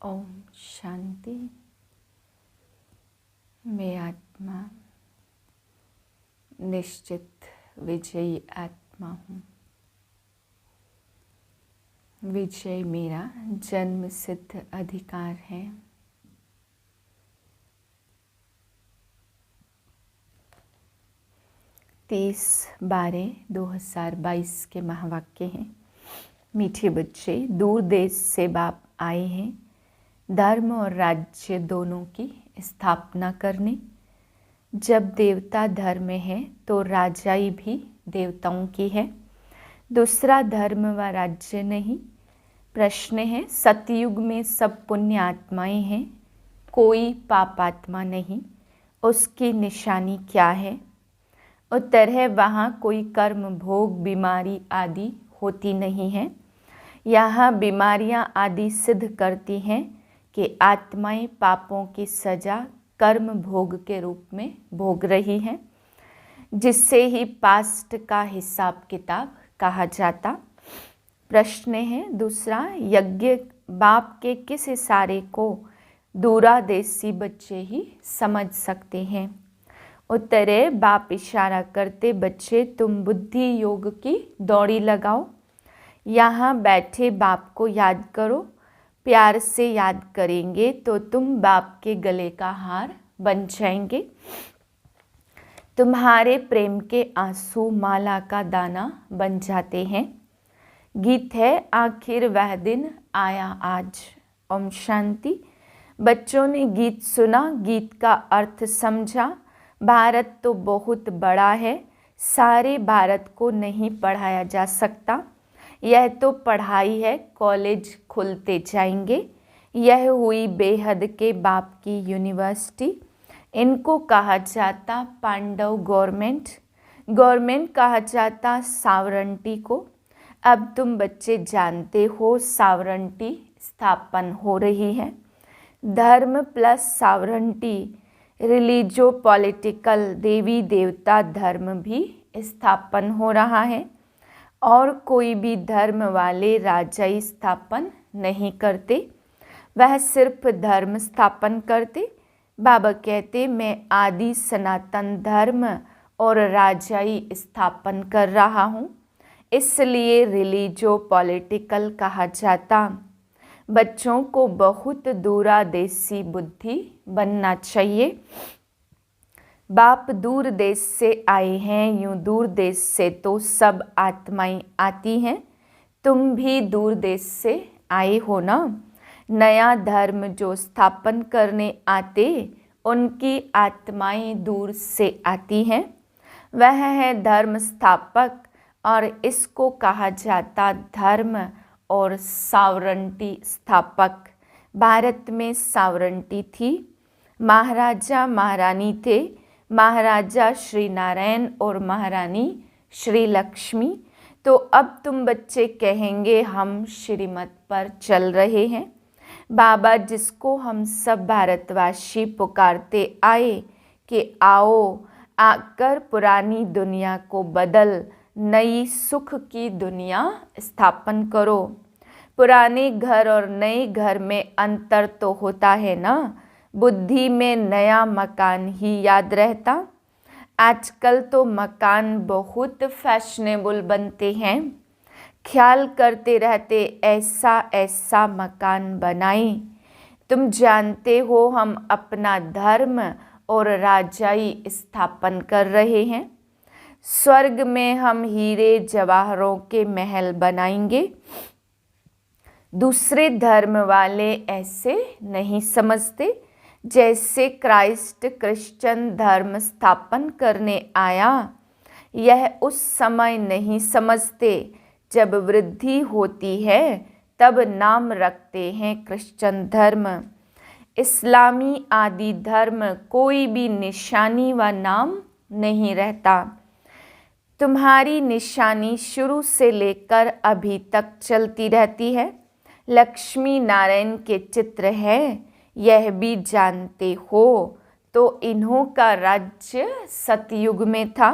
ओम शांति। मैं आत्मा निश्चित विजयी आत्मा हूँ। विजय मेरा जन्म सिद्ध अधिकार है। तेईस 12/2022 के महावाक्य हैं। मीठे बच्चे, दूर देश से बाप आए हैं धर्म और राज्य दोनों की स्थापना करने। जब देवता धर्म है तो राजाई भी देवताओं की है, दूसरा धर्म व राज्य नहीं। प्रश्न है, सतयुग में सब पुण्य आत्माएं हैं, कोई पापात्मा नहीं, उसकी निशानी क्या है? उत्तर है, वहाँ कोई कर्म भोग बीमारी आदि होती नहीं है। यहाँ बीमारियाँ आदि सिद्ध करती हैं कि आत्माएं पापों की सजा कर्म भोग के रूप में भोग रही हैं, जिससे ही पास्ट का हिसाब किताब कहा जाता। प्रश्न है दूसरा, यज्ञ बाप के किस इशारे को दूरादेशी बच्चे ही समझ सकते हैं? उत्तर है, बाप इशारा करते, बच्चे तुम बुद्धि योग की दौड़ी लगाओ। यहाँ बैठे बाप को याद करो। प्यार से याद करेंगे तो तुम बाप के गले का हार बन जाएंगे। तुम्हारे प्रेम के आंसू माला का दाना बन जाते हैं। गीत है, आखिर वह दिन आया आज। ओम शांति। बच्चों ने गीत सुना, गीत का अर्थ समझा। भारत तो बहुत बड़ा है, सारे भारत को नहीं पढ़ाया जा सकता। यह तो पढ़ाई है, कॉलेज खुलते जाएंगे। यह हुई बेहद के बाप की यूनिवर्सिटी। इनको कहा जाता पांडव गवर्नमेंट, गवर्नमेंट कहा जाता सावरंटी को। अब तुम बच्चे जानते हो सावरंटी स्थापन हो रही है। धर्म प्लस सावरंटी, रिलीजो पॉलिटिकल, देवी देवता धर्म भी स्थापन हो रहा है। और कोई भी धर्म वाले राजाई स्थापन नहीं करते, वह सिर्फ धर्म स्थापन करते। बाबा कहते, मैं आदि सनातन धर्म और राजाई स्थापन कर रहा हूँ, इसलिए रिलीजो पॉलिटिकल कहा जाता। बच्चों को बहुत दूरादेशी बुद्धि बनना चाहिए। बाप दूर देश से आए हैं, यूं दूर देश से तो सब आत्माएं आती हैं। तुम भी दूर देश से आए हो ना। नया धर्म जो स्थापन करने आते, उनकी आत्माएं दूर से आती हैं। वह है धर्म स्थापक और इसको कहा जाता धर्म और सावरंटी स्थापक। भारत में सावरंटी थी, महाराजा महारानी थे, महाराजा श्री नारायण और महारानी श्री लक्ष्मी। तो अब तुम बच्चे कहेंगे हम श्रीमत पर चल रहे हैं। बाबा जिसको हम सब भारतवासी पुकारते आए कि आओ आकर पुरानी दुनिया को बदल नई सुख की दुनिया स्थापन करो। पुराने घर और नए घर में अंतर तो होता है ना। बुद्धि में नया मकान ही याद रहता। आजकल तो मकान बहुत फैशनेबल बनते हैं, ख्याल करते रहते ऐसा ऐसा मकान बनाएं। तुम जानते हो हम अपना धर्म और राजाई स्थापन कर रहे हैं। स्वर्ग में हम हीरे जवाहरों के महल बनाएंगे। दूसरे धर्म वाले ऐसे नहीं समझते। जैसे क्राइस्ट क्रिश्चियन धर्म स्थापन करने आया, यह उस समय नहीं समझते। जब वृद्धि होती है तब नाम रखते हैं क्रिश्चियन धर्म। इस्लामी आदि धर्म कोई भी निशानी व नाम नहीं रहता। तुम्हारी निशानी शुरू से लेकर अभी तक चलती रहती है। लक्ष्मी नारायण के चित्र है, यह भी जानते हो। तो इन्हों का राज्य सतयुग में था।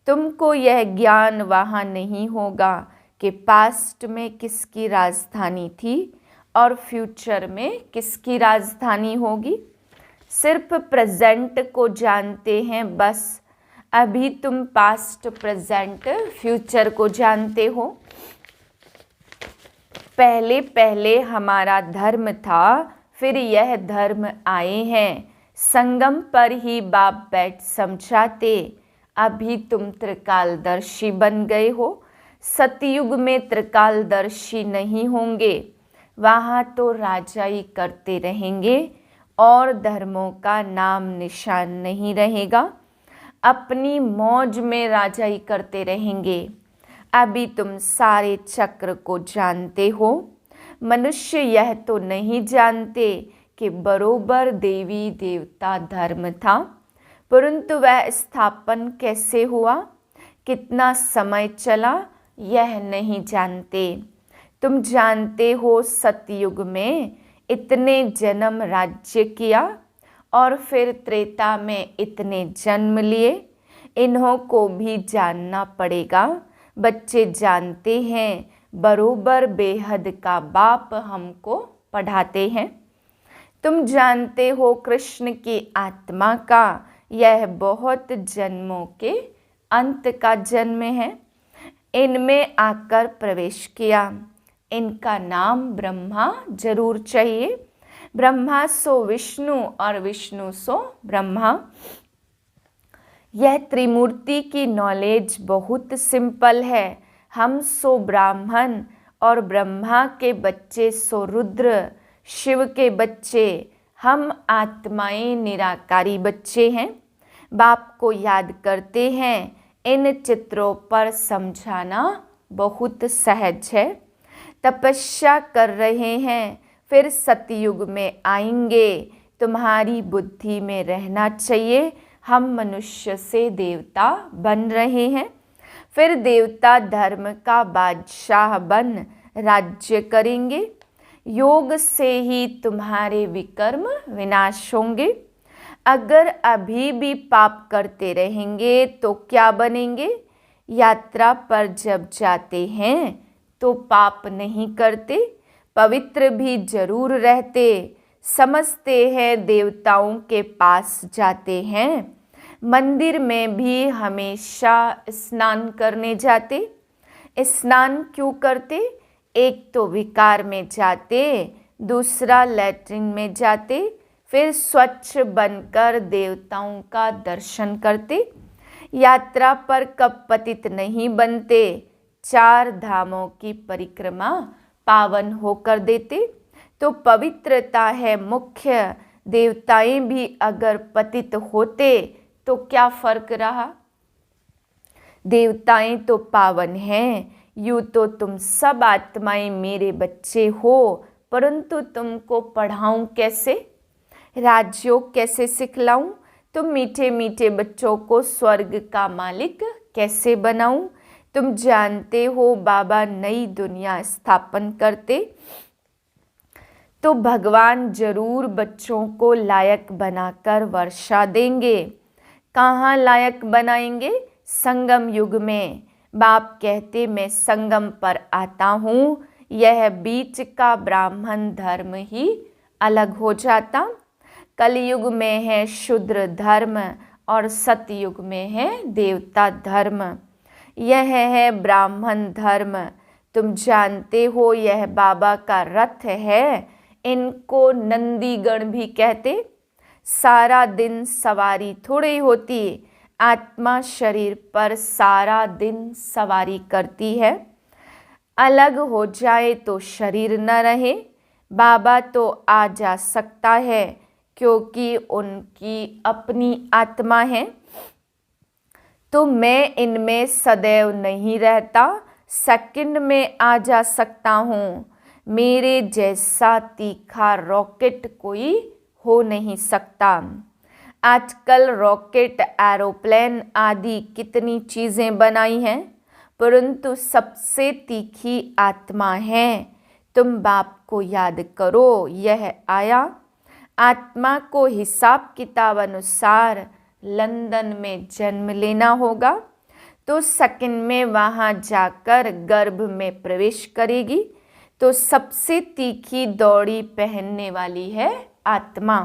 तुमको यह ज्ञान वहाँ नहीं होगा कि पास्ट में किसकी राजधानी थी और फ्यूचर में किसकी राजधानी होगी। सिर्फ प्रेजेंट को जानते हैं बस। अभी तुम पास्ट, प्रेजेंट, फ्यूचर को जानते हो। पहले पहले हमारा धर्म था, फिर यह धर्म आए हैं। संगम पर ही बाप बैठ समझाते। अभी तुम त्रिकालदर्शी बन गए हो। सतयुग में त्रिकालदर्शी नहीं होंगे, वहाँ तो राजाई करते रहेंगे और धर्मों का नाम निशान नहीं रहेगा। अपनी मौज में राजाई करते रहेंगे। अभी तुम सारे चक्र को जानते हो। मनुष्य यह तो नहीं जानते कि बरोबर देवी देवता धर्म था, परंतु वह स्थापन कैसे हुआ, कितना समय चला, यह नहीं जानते। तुम जानते हो सतयुग में इतने जन्म राज्य किया और फिर त्रेता में इतने जन्म लिए। इन्हों को भी जानना पड़ेगा। बच्चे जानते हैं बरोबर बेहद का बाप हमको पढ़ाते हैं। तुम जानते हो कृष्ण की आत्मा का यह बहुत जन्मों के अंत का जन्म है। इनमें आकर प्रवेश किया। इनका नाम ब्रह्मा जरूर चाहिए। ब्रह्मा सो विष्णु और विष्णु सो ब्रह्मा। यह त्रिमूर्ति की नॉलेज बहुत सिंपल है। हम सो ब्राह्मण और ब्रह्मा के बच्चे सो रुद्र, शिव के बच्चे। हम आत्माएं निराकारी बच्चे हैं। बाप को याद करते हैं। इन चित्रों पर समझाना बहुत सहज है। तपस्या कर रहे हैं, फिर सतयुग में आएंगे। तुम्हारी बुद्धि में रहना चाहिए हम मनुष्य से देवता बन रहे हैं, फिर देवता धर्म का बादशाह बन राज्य करेंगे। योग से ही तुम्हारे विकर्म विनाश होंगे। अगर अभी भी पाप करते रहेंगे तो क्या बनेंगे। यात्रा पर जब जाते हैं तो पाप नहीं करते, पवित्र भी जरूर रहते। समझते हैं देवताओं के पास जाते हैं। मंदिर में भी हमेशा स्नान करने जाते। स्नान क्यों करते। एक तो विकार में जाते, दूसरा लैट्रिन में जाते, फिर स्वच्छ बनकर देवताओं का दर्शन करते। यात्रा पर कब पतित नहीं बनते। 4 धामों की परिक्रमा पावन होकर देते। तो पवित्रता है मुख्य। देवताएं भी अगर पतित होते तो क्या फर्क रहा। देवताएं तो पावन हैं। यूँ तो तुम सब आत्माएं मेरे बच्चे हो, परंतु तुमको पढ़ाऊं कैसे, राजयोग कैसे सिखलाऊं। तुम मीठे मीठे बच्चों को स्वर्ग का मालिक कैसे बनाऊं। तुम जानते हो बाबा नई दुनिया स्थापन करते तो भगवान जरूर बच्चों को लायक बनाकर वर्षा देंगे। कहाँ लायक बनाएंगे। संगम युग में। बाप कहते मैं संगम पर आता हूँ, यह बीच का ब्राह्मण धर्म ही अलग हो जाता। कलयुग में है शूद्र धर्म और सतयुग में है देवता धर्म। यह है ब्राह्मण धर्म। तुम जानते हो यह बाबा का रथ है। इनको नंदीगण भी कहते। सारा दिन सवारी थोड़ी होती, आत्मा शरीर पर सारा दिन सवारी करती है। अलग हो जाए तो शरीर न रहे। बाबा तो आ जा सकता है क्योंकि उनकी अपनी आत्मा है। तो मैं इनमें सदैव नहीं रहता, सेकंड में आ जा सकता हूँ। मेरे जैसा तीखा रॉकेट कोई हो नहीं सकता। आजकल रॉकेट, एरोप्लेन आदि कितनी चीज़ें बनाई हैं, परंतु सबसे तीखी आत्मा है। तुम बाप को याद करो, यह आया। आत्मा को हिसाब किताब अनुसार लंदन में जन्म लेना होगा, तो सेकंड में वहाँ जाकर गर्भ में प्रवेश करेगी। तो सबसे तीखी दौड़ी पहनने वाली है आत्मा।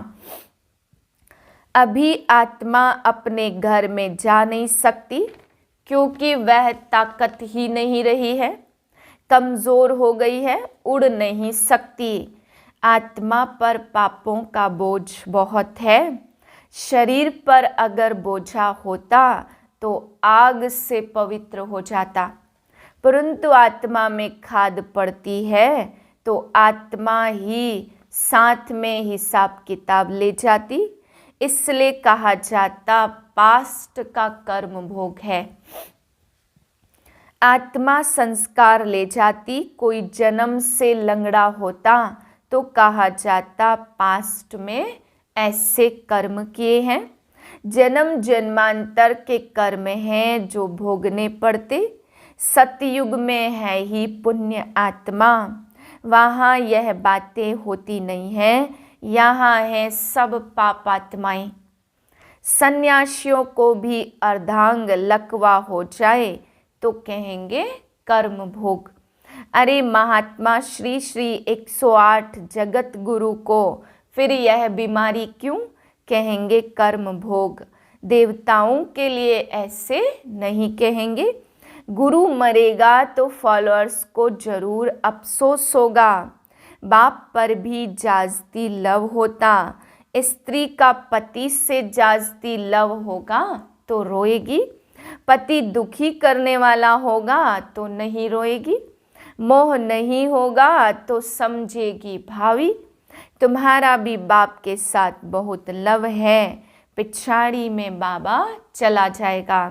अभी आत्मा अपने घर में जा नहीं सकती क्योंकि वह ताकत ही नहीं रही है, कमज़ोर हो गई है, उड़ नहीं सकती। आत्मा पर पापों का बोझ बहुत है। शरीर पर अगर बोझा होता तो आग से पवित्र हो जाता, परंतु आत्मा में खाद पड़ती है तो आत्मा ही साथ में हिसाब किताब ले जाती। इसलिए कहा जाता पास्ट का कर्म भोग है। आत्मा संस्कार ले जाती। कोई जन्म से लंगड़ा होता तो कहा जाता पास्ट में ऐसे कर्म किए हैं। जन्म जन्मांतर के कर्म हैं जो भोगने पड़ते। सतयुग में है ही पुण्य आत्मा, वहाँ यह बातें होती नहीं हैं, यहाँ है सब पापात्माएं। सन्यासियों को भी अर्धांग लकवा हो जाए तो कहेंगे कर्म भोग। अरे महात्मा श्री श्री 108 जगत गुरु को फिर यह बीमारी क्यों, कहेंगे कर्म भोग। देवताओं के लिए ऐसे नहीं कहेंगे। गुरु मरेगा तो फॉलोअर्स को जरूर अफसोस होगा। बाप पर भी जाजती लव होता, स्त्री का पति से जाजती लव होगा तो रोएगी। पति दुखी करने वाला होगा तो नहीं रोएगी। मोह नहीं होगा तो समझेगी भावी। तुम्हारा भी बाप के साथ बहुत लव है, पिछाड़ी में बाबा चला जाएगा।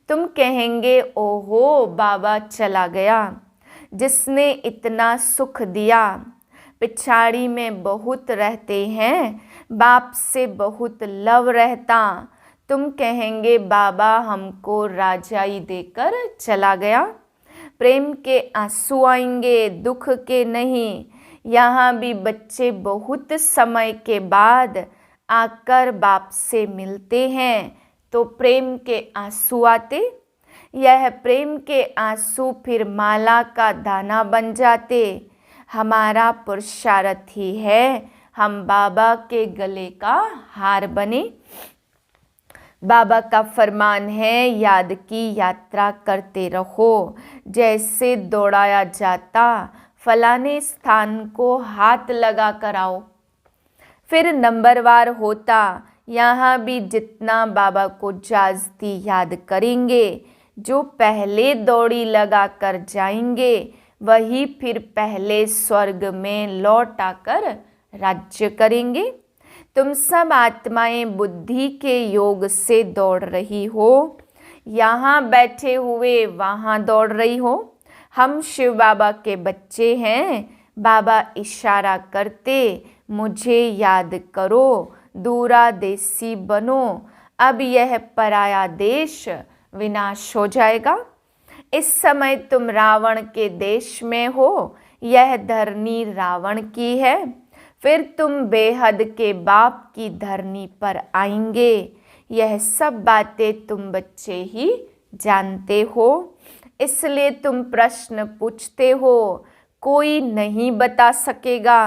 तुम कहेंगे ओहो बाबा चला गया, जिसने इतना सुख दिया। पिछाड़ी में बहुत रहते हैं, बाप से बहुत लव रहता। तुम कहेंगे बाबा हमको राजाई देकर चला गया। प्रेम के आंसू आएंगे, दुख के नहीं। यहाँ भी बच्चे बहुत समय के बाद आकर बाप से मिलते हैं तो प्रेम के आंसू आते। यह प्रेम के आंसू फिर माला का दाना बन जाते। हमारा पुरुषार्थ ही है हम बाबा के गले का हार बने। बाबा का फरमान है याद की यात्रा करते रहो। जैसे दौड़ाया जाता फलाने स्थान को हाथ लगा कर आओ, फिर नंबरवार होता। यहाँ भी जितना बाबा को जाजती याद करेंगे, जो पहले दौड़ी लगा कर जाएंगे वही फिर पहले स्वर्ग में लौट आकर राज्य करेंगे। तुम सब आत्माएं बुद्धि के योग से दौड़ रही हो, यहाँ बैठे हुए वहाँ दौड़ रही हो। हम शिव बाबा के बच्चे हैं। बाबा इशारा करते मुझे याद करो, दूरा देसी बनो। अब यह पराया देश विनाश हो जाएगा। इस समय तुम रावण के देश में हो, यह धरनी रावण की है। फिर तुम बेहद के बाप की धरनी पर आएंगे। यह सब बातें तुम बच्चे ही जानते हो, इसलिए तुम प्रश्न पूछते हो, कोई नहीं बता सकेगा।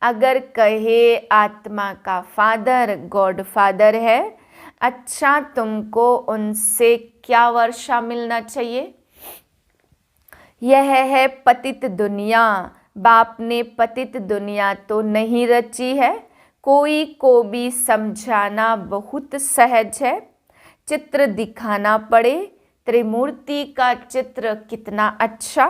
अगर कहे आत्मा का फादर गॉड फादर है, अच्छा तुमको उनसे क्या वर्षा मिलना चाहिए। यह है पतित दुनिया। बाप ने पतित दुनिया तो नहीं रची है। कोई को भी समझाना बहुत सहज है। चित्र दिखाना पड़े, त्रिमूर्ति का चित्र कितना अच्छा।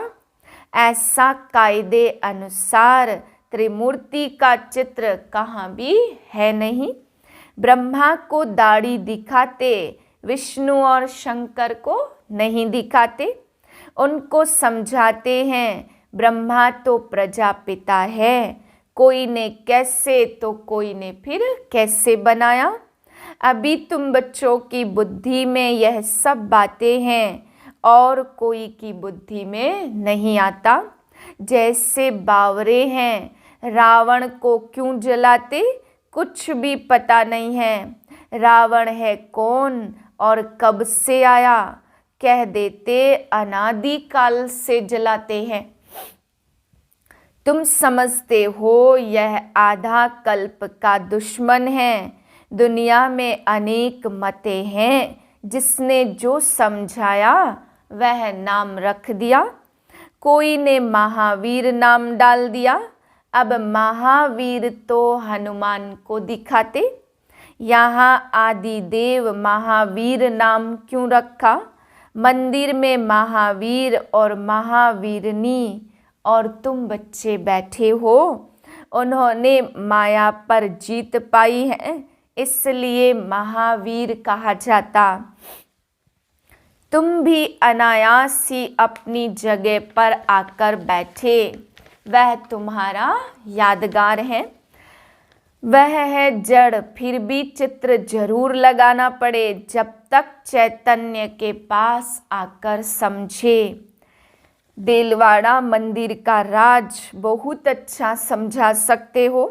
ऐसा कायदे अनुसार त्रिमूर्ति का चित्र कहाँ भी है नहीं। ब्रह्मा को दाढ़ी दिखाते, विष्णु और शंकर को नहीं दिखाते। उनको समझाते हैं ब्रह्मा तो प्रजापिता है, कोई ने कैसे तो कोई ने फिर कैसे बनाया। अभी तुम बच्चों की बुद्धि में यह सब बातें हैं और कोई की बुद्धि में नहीं आता। जैसे बावरे हैं, रावण को क्यों जलाते, कुछ भी पता नहीं है। रावण है कौन और कब से आया, कह देते अनादि काल से जलाते हैं। तुम समझते हो यह आधा कल्प का दुश्मन है। दुनिया में अनेक मतें हैं, जिसने जो समझाया वह नाम रख दिया। कोई ने महावीर नाम डाल दिया, अब महावीर तो हनुमान को दिखाते। यहाँ आदिदेव महावीर नाम क्यों रखा? मंदिर में महावीर और महावीरनी और तुम बच्चे बैठे हो। उन्होंने माया पर जीत पाई है, इसलिए महावीर कहा जाता। तुम भी अनायास ही अपनी जगह पर आकर बैठे। वह तुम्हारा यादगार है। वह है जड़, फिर भी चित्र जरूर लगाना पड़े, जब तक चैतन्य के पास आकर समझे। देलवाड़ा मंदिर का राज बहुत अच्छा समझा सकते हो।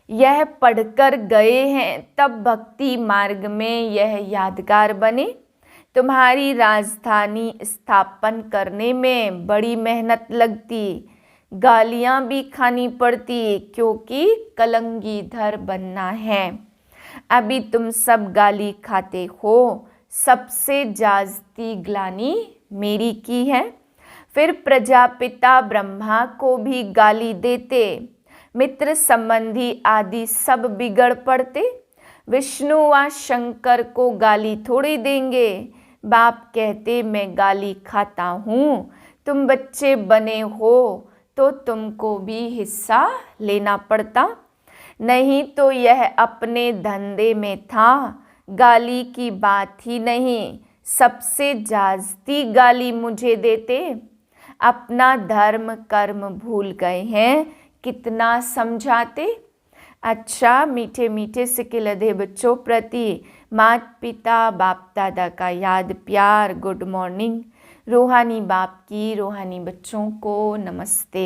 यह पढ़कर गए हैं, तब भक्ति मार्ग में यह यादगार बने। तुम्हारी राजधानी स्थापन करने में बड़ी मेहनत लगती, गालियां भी खानी पड़ती, क्योंकि कलंगीधर बनना है। अभी तुम सब गाली खाते हो। सबसे जास्ती ग्लानि मेरी की है। फिर प्रजापिता ब्रह्मा को भी गाली देते, मित्र संबंधी आदि सब बिगड़ पड़ते। विष्णु व शंकर को गाली थोड़ी देंगे। बाप कहते मैं गाली खाता हूँ, तुम बच्चे बने हो तो तुमको भी हिस्सा लेना पड़ता। नहीं तो यह अपने धंधे में था, गाली की बात ही नहीं। सबसे जास्ती गाली मुझे देते। अपना धर्म कर्म भूल गए हैं, कितना समझाते। अच्छा मीठे मीठे सिक्के लदे बच्चों प्रति माता पिता बाप दादा का याद प्यार गुड मॉर्निंग। रूहानी बाप की रूहानी बच्चों को नमस्ते।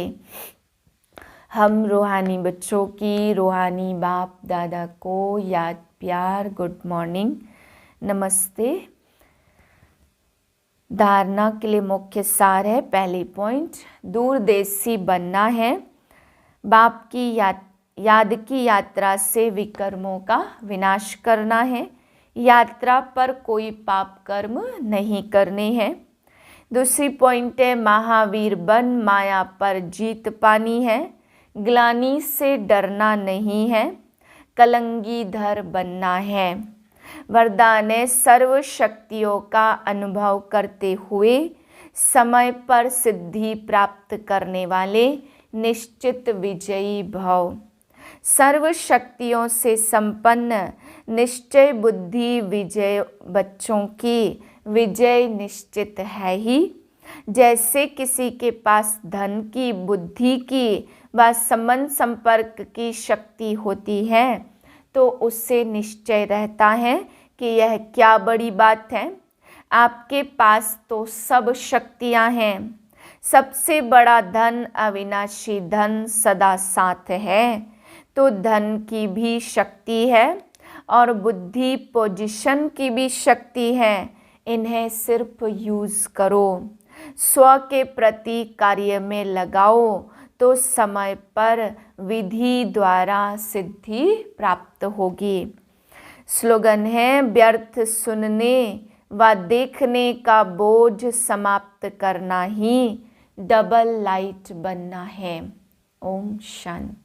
हम रूहानी बच्चों की रूहानी बाप दादा को याद प्यार गुड मॉर्निंग नमस्ते। धारणा के लिए मुख्य सार है। पहली पॉइंट, दूरदेशी बनना है। बाप की याद की यात्रा से विकर्मों का विनाश करना है। यात्रा पर कोई पाप कर्म नहीं करने हैं। दूसरी पॉइंट है, महावीर बन माया पर जीत पानी है। ग्लानि से डरना नहीं है, कलंगीधर बनना है। वरदान है, सर्व शक्तियों का अनुभव करते हुए समय पर सिद्धि प्राप्त करने वाले निश्चित विजयी भव। सर्व शक्तियों से संपन्न निश्चय बुद्धि विजय बच्चों की विजय निश्चित है ही। जैसे किसी के पास धन की बुद्धि की व संबंध संपर्क की शक्ति होती है, तो उससे निश्चय रहता है कि यह क्या बड़ी बात है। आपके पास तो सब शक्तियां हैं। सबसे बड़ा धन अविनाशी धन सदा साथ है। तो धन की भी शक्ति है और बुद्धि पोजीशन की भी शक्ति है। इन्हें सिर्फ यूज़ करो, स्व के प्रति कार्य में लगाओ, तो समय पर विधि द्वारा सिद्धि प्राप्त होगी। स्लोगन है, व्यर्थ सुनने व देखने का बोझ समाप्त करना ही डबल लाइट बनना है। ओम शांति।